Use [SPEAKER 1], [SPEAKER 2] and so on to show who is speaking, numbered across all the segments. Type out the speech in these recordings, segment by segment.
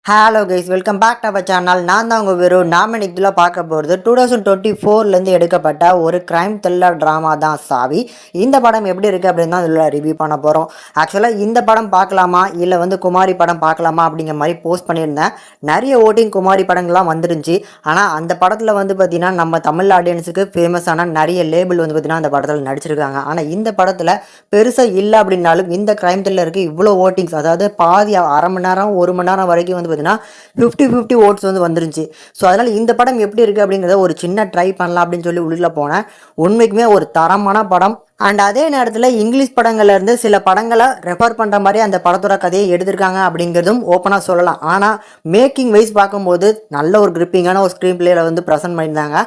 [SPEAKER 1] Hello guys, welcome back to our channel. நான் தான் உங்கள் வீரு. நாம் இன்னைக்கு இதில் பார்க்க போகிறது 2024லேருந்து எடுக்கப்பட்ட ஒரு கிரைம் த்ரில்லர் ட்ராமா தான் சாவி. இந்த படம் எப்படி இருக்குது அப்படின்னு தான் இதில் ரிவ்யூ பண்ண போகிறோம். ஆக்சுவலாக இந்த படம் பார்க்கலாமா இல்லை குமாரி படம் பார்க்கலாமா அப்படிங்கிற மாதிரி போஸ்ட் பண்ணியிருந்தேன். நிறைய ஓட்டிங் குமாரி படங்கள்லாம் வந்துருந்துச்சு. ஆனால் அந்த படத்தில் பார்த்திங்கன்னா நம்ம தமிழ் ஆடியன்ஸுக்கு ஃபேமஸான நிறைய லேபிள் பார்த்திங்கன்னா அந்த படத்தில் நடிச்சிருக்காங்க. ஆனால் இந்த படத்தில் பெருசாக இல்லை அப்படின்னாலும் இந்த கிரைம் த்ரில்லருக்கு இவ்வளோ ஓட்டிங்ஸ், அதாவது பாதி அரை மணி நேரம் 1 மணி நேரம் வரைக்கும் பார்த்தீங்கன்னா 50-50 ஓட்ஸ் வந்துருந்துச்சு. ஸோ அதனால் இந்த படம் எப்படி இருக்குது அப்படிங்கிறத ஒரு சின்ன ட்ரை பண்ணலாம் அப்படின்னு சொல்லி உள்ளே போனேன். உண்மைக்குமே ஒரு தரமான படம். அண்ட் அதே நேரத்தில் இங்கிலீஷ் படங்கள்லேருந்து சில படங்களை ரெஃபர் பண்ணுற மாதிரி அந்த படத்தோட கதையை எடுத்திருக்காங்க அப்படிங்கிறதும் ஓப்பனாக சொல்லலாம். ஆனால் மேக்கிங் வைஸ் பார்க்கும்போது நல்ல ஒரு கிரிப்பிங்கான ஒரு ஸ்க்ரீன் பிளேயில் ப்ரெசென்ட் பண்ணியிருந்தாங்க.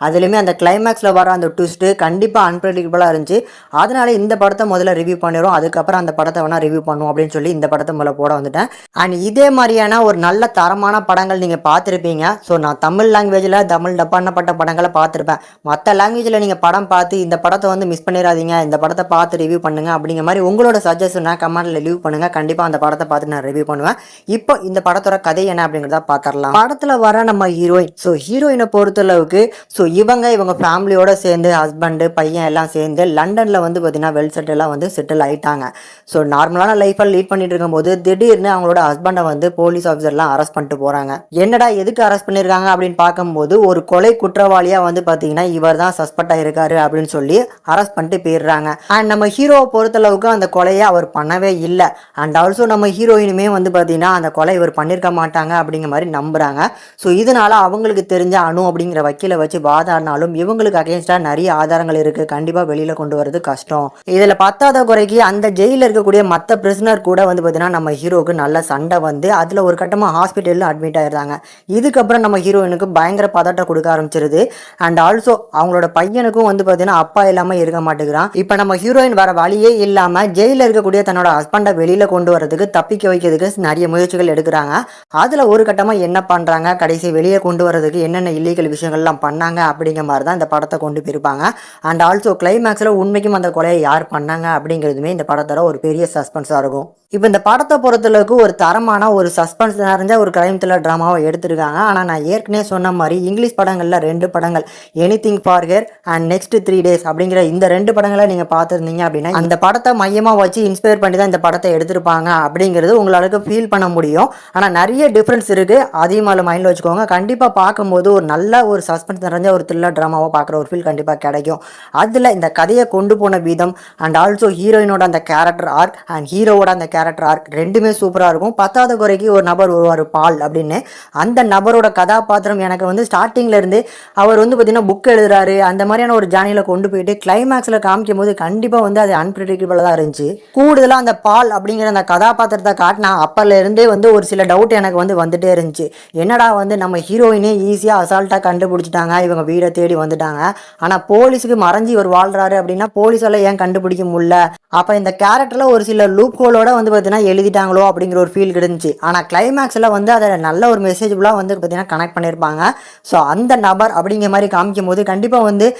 [SPEAKER 1] அதுலேயுமே அந்த கிளைமேக்ஸில் வர அந்த ட்விஸ்ட்டு கண்டிப்பாக அன்பிரடிக்டபுளாக இருந்துச்சு. அதனால இந்த படத்தை முதல்ல ரிவ்யூ பண்ணிடுவோம், அதுக்கப்புறம் அந்த படத்தை வேணால் ரிவ்யூ பண்ணுவோம் அப்படின்னு சொல்லி இந்த படத்தை முதல்ல போட வந்துட்டேன். அண்ட் இதே மாதிரியான ஒரு நல்ல தரமான படங்கள் நீங்கள் பார்த்துருப்பீங்க. ஸோ நான் தமிழ் லாங்குவேஜில் தமிழ் டப் பண்ணப்பட்ட படங்களை பார்த்துருப்பேன். மற்ற லாங்குவேஜில் நீங்கள் படம் பார்த்து இந்த படத்தை மிஸ் பண்ணிடாதீங்க, இந்த படத்தை பார்த்து ரிவ்யூ பண்ணுங்க அப்படிங்கிற மாதிரி உங்களோட சஜஷனை கமெண்ட்ல லீவ் பண்ணுங்க. கண்டிப்பாக அந்த படத்தை பார்த்து நான் ரிவ்யூ பண்ணுவேன். இப்போ இந்த படத்தோட கதை என்ன அப்படிங்கிறத பார்த்துடலாம். படத்தில் வர நம்ம ஹீரோயின், ஸோ ஹீரோயினை பொறுத்தளவுக்கு இவங்க ஃபேமிலியோட சேர்ந்து ஹஸ்பண்டு பையன் எல்லாம் சேர்ந்து லண்டனில் பார்த்தீங்கன்னா வெல் செட்டிலாக செட்டில் ஆகிட்டாங்க. ஸோ நார்மலான லைஃப்பை லீட் பண்ணிட்டு இருக்கும்போது திடீர்னு அவங்களோட ஹஸ்பண்டை போலீஸ் ஆஃபீஸர்லாம் அரெஸ்ட் பண்ணிட்டு போகிறாங்க. என்னடா எதுக்கு அரெஸ்ட் பண்ணியிருக்காங்க அப்படின்னு பார்க்கும்போது ஒரு கொலை குற்றவாளியாக பார்த்தீங்கன்னா இவர் தான் சஸ்பெக்ட் ஆகிருக்காரு அப்படின்னு சொல்லி அரெஸ்ட் பண்ணிட்டு போயிடுறாங்க. அண்ட் நம்ம ஹீரோவை பொறுத்தளவுக்கு அந்த கொலையை அவர் பண்ணவே இல்லை. அண்ட் ஆல்சோ நம்ம ஹீரோயினுமே பார்த்தீங்கன்னா அந்த கொலை இவர் பண்ணியிருக்க மாட்டாங்க அப்படிங்கிற மாதிரி நம்புறாங்க. ஸோ இதனால அவங்களுக்கு தெரிஞ்ச அணு அப்படிங்கிற வக்கீலை வச்சு வாதாடினாலும் இவங்களுக்கு அகேன்ஸ்டாக நிறைய ஆதாரங்கள் இருக்குது, கண்டிப்பாக வெளியில் கொண்டு வரது கஷ்டம். இதில் பத்தாத குறைக்கு அந்த ஜெயிலில் இருக்கக்கூடிய மற்ற பிரிசனர் கூட பார்த்தீங்கன்னா நம்ம ஹீரோவுக்கு நல்ல சண்டை அதில் ஒரு கட்டமாக ஹாஸ்பிட்டலில் அட்மிட் ஆகிடுறாங்க. இதுக்கப்புறம் நம்ம ஹீரோயினுக்கு பயங்கர பதட்டம் கொடுக்க ஆரம்பிச்சிருது. அண்ட் ஆல்சோ அவங்களோட பையனுக்கும் பார்த்தீங்கன்னா அப்பா இல்லாமல் இருக்க மாட்டேங்கிறான். இப்போ நம்ம ஹீரோயின் வர வழியே இல்லாமல் ஜெயிலில் இருக்கக்கூடிய தன்னோட ஹஸ்பண்டை வெளியில் கொண்டு வரதுக்கு தப்பிக்க வைக்கிறதுக்கு நிறைய முயற்சிகள் எடுக்கிறாங்க. அதில் ஒரு கட்டமாக என்ன பண்ணுறாங்க, கடைசி வெளியே கொண்டு வரதுக்கு என்னென்ன இல்லீகல் விஷயங்கள்லாம் பண்ணாங்க அப்படிங்கிற மாதிரி தான் இந்த படத்தை கொண்டு போயிருப்பாங்க. அண்ட் ஆல்சோ கிளைமேக்ஸில் உண்மைக்கும் அந்த கொலையை யார் பண்ணாங்க அப்படிங்கிறதுமே இந்த படத்தோட ஒரு பெரிய சஸ்பென்ஸாக இருக்கும். இப்போ இந்த படத்தை பொறுத்தளவுக்கு ஒரு தரமான ஒரு சஸ்பென்ஸ் நிறைஞ்ச ஒரு கிரைம் த்ரில்லர் ட்ராமாவை எடுத்திருக்காங்க. ஆனால் நான் ஏற்கனவே சொன்ன மாதிரி இங்கிலீஷ் படங்களில் 2 படங்கள், anything for here and next 3 days அப்படிங்கிற இந்த 2 படங்களை நீங்கள் பார்த்துருந்தீங்க அப்படின்னா அந்த படத்தை மையமாக வச்சு இன்ஸ்பயர் பண்ணி தான் இந்த படத்தை எடுத்திருப்பாங்க அப்படிங்கிறது உங்களுக்கு ஃபீல் பண்ண முடியும். ஆனால் நிறைய டிஃப்ரென்ஸ் இருக்குது, அதையும் அதில் மைண்டில் வச்சுக்கோங்க. கண்டிப்பாக பார்க்கும்போது ஒரு நல்ல ஒரு சஸ்பென்ஸ் நிறைஞ்ச ஒரு த்ரில்லர் ட்ராமாவை பார்க்குற ஒரு ஃபீல் கண்டிப்பாக கிடைக்கும். அதில் இந்த கதையை கொண்டு போன விதம் அண்ட் ஆல்சோ ஹீரோயினோட அந்த கேரக்டர் ஆர்க் அண்ட் ஹீரோவோட அந்த கேரக்டர் ஆர்க் ரெண்டுமே சூப்பராக இருக்கும். 10வது குறைக்கு ஒரு நபர் வருவார் பால் அப்படின்னு, அந்த நபரோட கதாபாத்திரம் எனக்கு ஸ்டார்டிங்ல இருந்து அவர் பார்த்தீங்கன்னா புக் எழுதுறாரு அந்த மாதிரியான ஒரு ஜானியில் கொண்டு போயிட்டு கிளைமேக்ஸில் காமிக்கும் போது கண்டிப்பாக அது அன்பிரடிக்டபிளாக தான் இருந்துச்சு. கூடுதலாக அந்த பால் அப்படிங்கிற அந்த கதாபாத்திரத்தை காட்டினா அப்பல இருந்தே ஒரு சில டவுட் எனக்கு வந்துட்டே இருந்துச்சு. என்னடா நம்ம ஹீரோயினே ஈஸியாக அசால்ட்டாக கண்டுபிடிச்சிட்டாங்க, இவங்க வீடை தேடி வந்துட்டாங்க. ஆனால் போலீஸுக்கு மறைஞ்சி இவர் வாழ்றாரு அப்படின்னா போலீஸால ஏன் கண்டுபிடிக்க முடியல? அப்போ இந்த கேரக்டரில் ஒரு சில லூப் ஹோலோட பார்த்தீங்கன்னா எழுதிட்டாங்களோ அப்படிங்கிற ஒரு ஃபீல் கிடைச்சு. ஆனால் கிளைமேக்ஸில் அதை நல்ல ஒரு மெசேஜ்லாம் பார்த்தீங்கன்னா கனெக்ட் பண்ணியிருப்பாங்க. ஸோ அந்த நபர் அப்படிங்கிற மாதிரி காமிக்கும் போது கண்டிப்பாக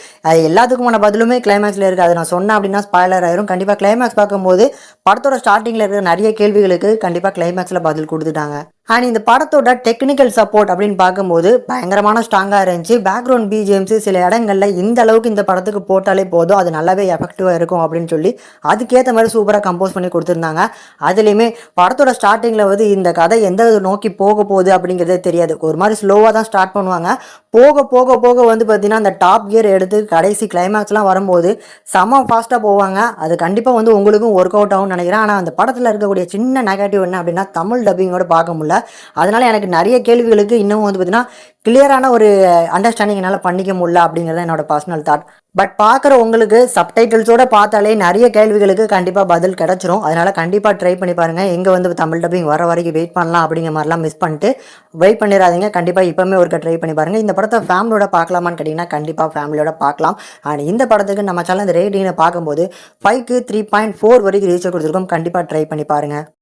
[SPEAKER 1] எல்லாத்துக்குமான பதிலுமே கிளைமேக்ஸில் இருக்குது. அதை நான் சொன்னேன் அப்படின்னா ஸ்பாய்லர் ஆயிரும். கண்டிப்பாக கிளைமேக்ஸ் பார்க்கும்போது படத்தோட ஸ்டார்டிங்கில் இருக்கிற நிறைய கேள்விகளுக்கு கண்டிப்பாக கிளைமேக்ஸில் பதில் கொடுத்துட்டாங்க. அண்ட் இந்த படத்தோட டெக்னிக்கல் சப்போர்ட் அப்படின்னு பார்க்கும்போது பயங்கரமான ஸ்ட்ராங்காக இருந்துச்சு. பேக்ரவுண்ட் பிஜிஎம்ஸ் சில இடங்களில் இந்த அளவுக்கு இந்த படத்துக்கு போட்டாலே போதும், அது நல்லாவே எஃபெக்டிவாக இருக்கும் அப்படின்னு சொல்லி அதுக்கேற்ற மாதிரி சூப்பராக கம்போஸ் பண்ணி கொடுத்துருந்தாங்க. அதுலேயுமே படத்தோட ஸ்டார்டிங்கில் இந்த கதை எந்த நோக்கி போக போகுது அப்படிங்கிறதே தெரியாது. ஒரு மாதிரி ஸ்லோவாக தான் ஸ்டார்ட் பண்ணுவாங்க. போக போக போக பார்த்தீங்கன்னா அந்த டாப் கியர் எடுத்து கடைசி கிளைமேக்ஸ்லாம் வரும்போது செம ஃபாஸ்ட்டாக போவாங்க. அது கண்டிப்பாக உங்களுக்கும் ஒர்க் அவுட் ஆகும்னு நினைக்கிறேன். ஆனால் அந்த படத்தில் இருக்கக்கூடிய சின்ன நெகட்டிவ் என்ன அப்படின்னா தமிழ் டப்பிங்கோட பார்க்க முடியல. அதனால எனக்கு நிறைய கேள்விகளுக்கு இன்னும் பார்த்தீங்கன்னா கிளியரான ஒரு அண்டர்ஸ்டாண்டிங் என்னால் பண்ணிக்க முடியல அப்படிங்கிறது என்னோட பர்சனல் தாட். பட் பார்க்குற உங்களுக்கு சப்டைட்டில்ஸோடு பார்த்தாலே நிறைய கேள்விகளுக்கு கண்டிப்பாக பதில் கிடச்சிரும். அதனால் கண்டிப்பாக ட்ரை பண்ணி பாருங்கள். எங்கே தமிழ் டப்பிங் வர வரைக்கும் வெயிட் பண்ணலாம் அப்படிங்கிற மாதிரிலாம் மிஸ் பண்ணிட்டு வெயிட் பண்ணிடாதீங்க. கண்டிப்பாக இப்போவுமே ஒருக்க ட்ரை பண்ணி பாருங்கள். இந்த படத்தை ஃபேமிலியோட பார்க்கலாமான்னு கேட்டிங்கன்னா கண்டிப்பாக ஃபேமிலியோட பார்க்கலாம். அண்ட் இந்த படத்துக்கு நம்ம சேனல் இந்த ரேட்டிங்கை பார்க்கும்போது 5க்கு 3.4 வரைக்கும் ரீச் கொடுத்துருக்கோம். கண்டிப்பாக ட்ரை பண்ணி பாருங்கள்.